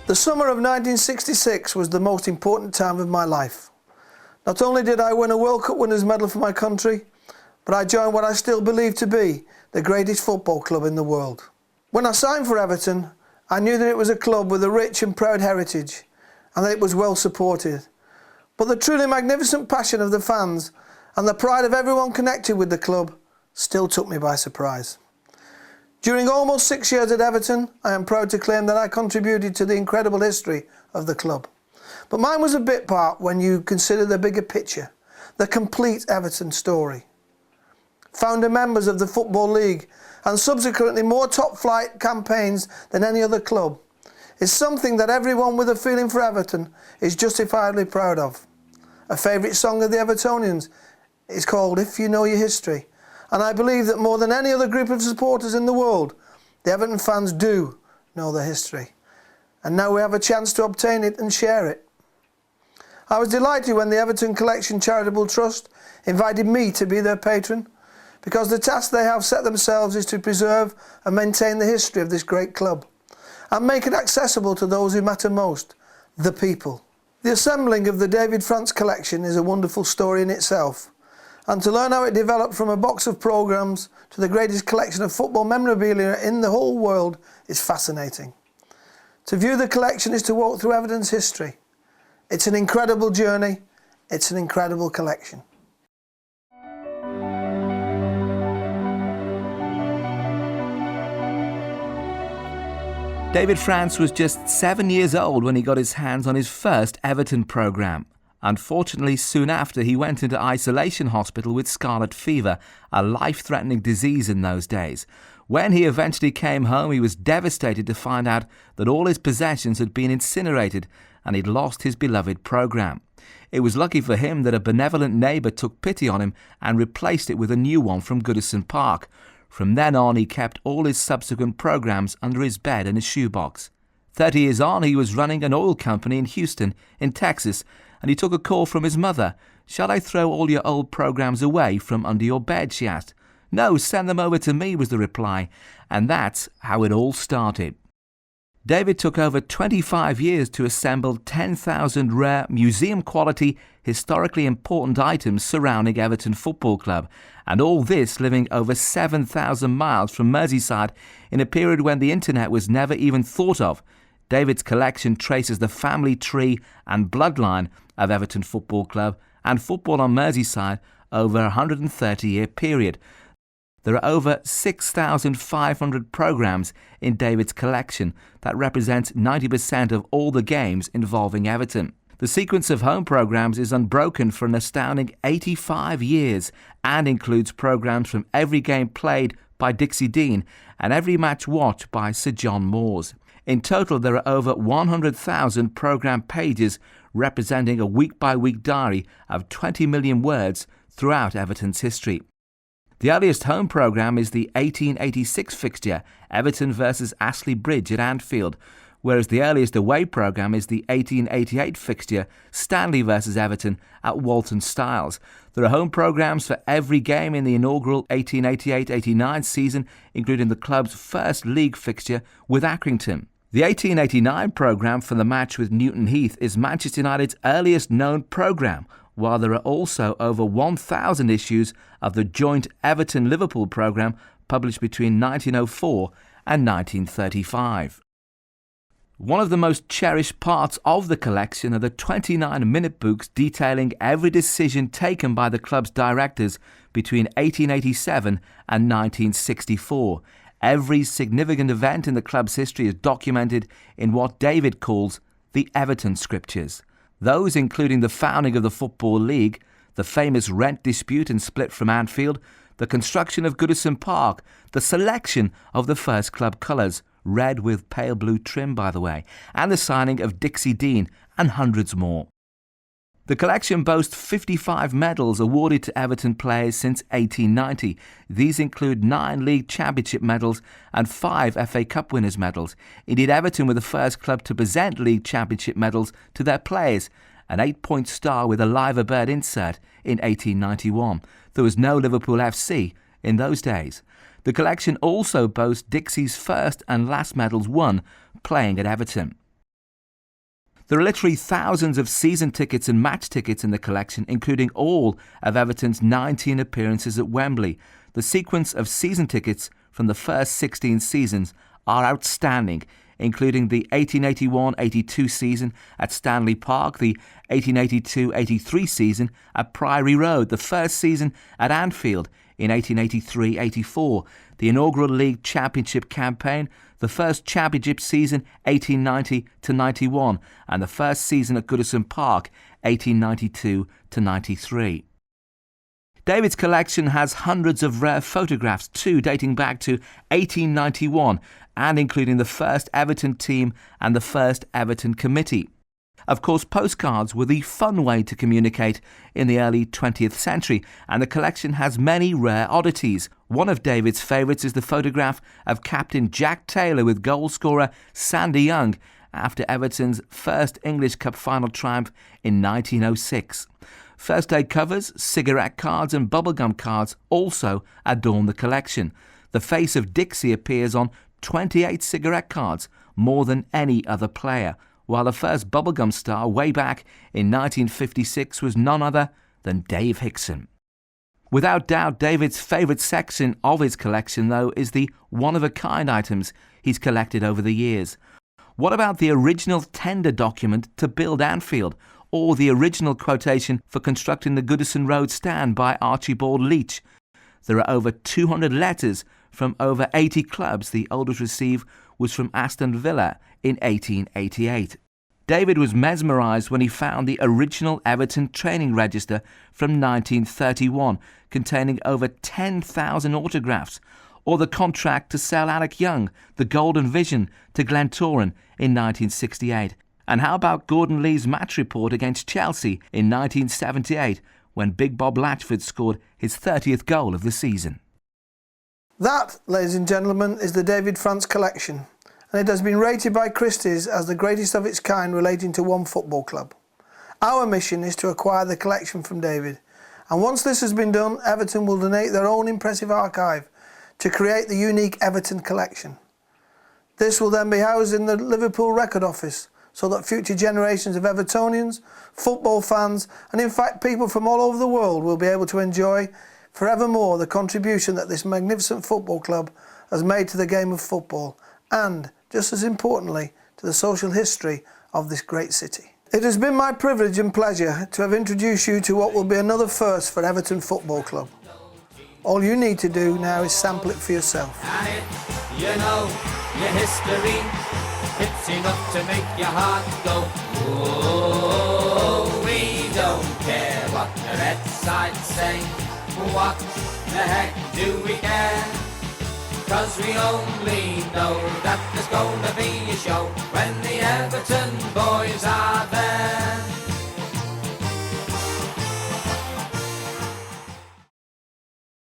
The summer of 1966 was the most important time of my life. Not only did I win a World Cup winners' medal for my country, but I joined what I still believe to be the greatest football club in the world. When I signed for Everton, I knew that it was a club with a rich and proud heritage and that it was well supported. But the truly magnificent passion of the fans and the pride of everyone connected with the club still took me by surprise. During almost 6 years at Everton, I am proud to claim that I contributed to the incredible history of the club. But mine was a bit part when you consider the bigger picture, the complete Everton story. Founder members of the Football League and subsequently more top-flight campaigns than any other club is something that everyone with a feeling for Everton is justifiably proud of. A favourite song of the Evertonians is called If You Know Your History, and I believe that more than any other group of supporters in the world, the Everton fans do know their history. And now we have a chance to obtain it and share it. I was delighted when the Everton Collection Charitable Trust invited me to be their patron, because the task they have set themselves is to preserve and maintain the history of this great club and make it accessible to those who matter most, the people. The assembling of the David France collection is a wonderful story in itself, and to learn how it developed from a box of programmes to the greatest collection of football memorabilia in the whole world is fascinating. To view the collection is to walk through Everton's history. It's an incredible journey, it's an incredible collection. David France was just 7 years old when he got his hands on his first Everton programme. Unfortunately, soon after, he went into isolation hospital with scarlet fever, a life-threatening disease in those days. When he eventually came home, he was devastated to find out that all his possessions had been incinerated and he'd lost his beloved programme. It was lucky for him that a benevolent neighbour took pity on him and replaced it with a new one from Goodison Park. From then on, he kept all his subsequent programmes under his bed in a shoebox. 30 years on, he was running an oil company in Houston, in Texas, and he took a call from his mother. "Shall I throw all your old programmes away from under your bed?" she asked. "No, send them over to me," was the reply. And that's how it all started. David took over 25 years to assemble 10,000 rare, museum-quality, historically important items surrounding Everton Football Club, and all this living over 7,000 miles from Merseyside in a period when the internet was never even thought of. David's collection traces the family tree and bloodline of Everton Football Club and football on Merseyside over a 130-year period. There are over 6,500 programmes in David's collection. That represents 90% of all the games involving Everton. The sequence of home programmes is unbroken for an astounding 85 years and includes programmes from every game played by Dixie Dean and every match watched by Sir John Moores. In total, there are over 100,000 programme pages representing a week-by-week diary of 20 million words throughout Everton's history. The earliest home programme is the 1886 fixture, Everton vs Astley Bridge at Anfield, whereas the earliest away programme is the 1888 fixture, Stanley vs Everton at Walton Styles. There are home programmes for every game in the inaugural 1888-89 season, including the club's first league fixture with Accrington. The 1889 programme for the match with Newton Heath is Manchester United's earliest known programme, while there are also over 1,000 issues of the joint Everton-Liverpool programme published between 1904 and 1935. One of the most cherished parts of the collection are the 29 minute books detailing every decision taken by the club's directors between 1887 and 1964. Every significant event in the club's history is documented in what David calls the Everton Scriptures. Those including the founding of the Football League, the famous rent dispute and split from Anfield, the construction of Goodison Park, the selection of the first club colours, red with pale blue trim by the way, and the signing of Dixie Dean, and hundreds more. The collection boasts 55 medals awarded to Everton players since 1890. These include 9 League Championship medals and 5 FA Cup winners' medals. Indeed, Everton were the first club to present League Championship medals to their players, an 8-point star with a liver bird insert in 1891. There was no Liverpool FC in those days. The collection also boasts Dixie's first and last medals won playing at Everton. There are literally thousands of season tickets and match tickets in the collection, including all of Everton's 19 appearances at Wembley. The sequence of season tickets from the first 16 seasons are outstanding, including the 1881-82 season at Stanley Park, the 1882-83 season at Priory Road, the first season at Anfield in 1883-84, the inaugural League Championship campaign, the first Championship season 1890-91, and the first season at Goodison Park 1892-93. David's collection has hundreds of rare photographs too, dating back to 1891 and including the first Everton team and the first Everton committee. Of course, postcards were the fun way to communicate in the early 20th century, and the collection has many rare oddities. One of David's favourites is the photograph of Captain Jack Taylor with goalscorer Sandy Young after Everton's first English Cup final triumph in 1906. First day covers, cigarette cards and bubblegum cards also adorn the collection. The face of Dixie appears on 28 cigarette cards, more than any other player, while the first bubblegum star way back in 1956 was none other than Dave Hickson. Without doubt, David's favourite section of his collection, though, is the one-of-a-kind items he's collected over the years. What about the original tender document to build Anfield, or the original quotation for constructing the Goodison Road stand by Archibald Leach? There are over 200 letters from over 80 clubs. The oldest received was from Aston Villa in 1888. David was mesmerised when he found the original Everton training register from 1931, containing over 10,000 autographs, or the contract to sell Alec Young, the Golden Vision, to Glentoran in 1968. And how about Gordon Lee's match report against Chelsea in 1978, when Big Bob Latchford scored his 30th goal of the season? That, ladies and gentlemen, is the David France collection, and it has been rated by Christie's as the greatest of its kind relating to one football club. Our mission is to acquire the collection from David, and once this has been done, Everton will donate their own impressive archive to create the unique Everton collection. This will then be housed in the Liverpool Record Office, so that future generations of Evertonians, football fans, and in fact people from all over the world will be able to enjoy forevermore the contribution that this magnificent football club has made to the game of football and, just as importantly, to the social history of this great city. It has been my privilege and pleasure to have introduced you to what will be another first for Everton Football Club. All you need to do now is sample it for yourself. And if you know your history, it's enough to make your heart go, oh, we don't care what the red side say. What the heck do we care? 'Cause we only know that there's gonna be a show when the Everton boys are there.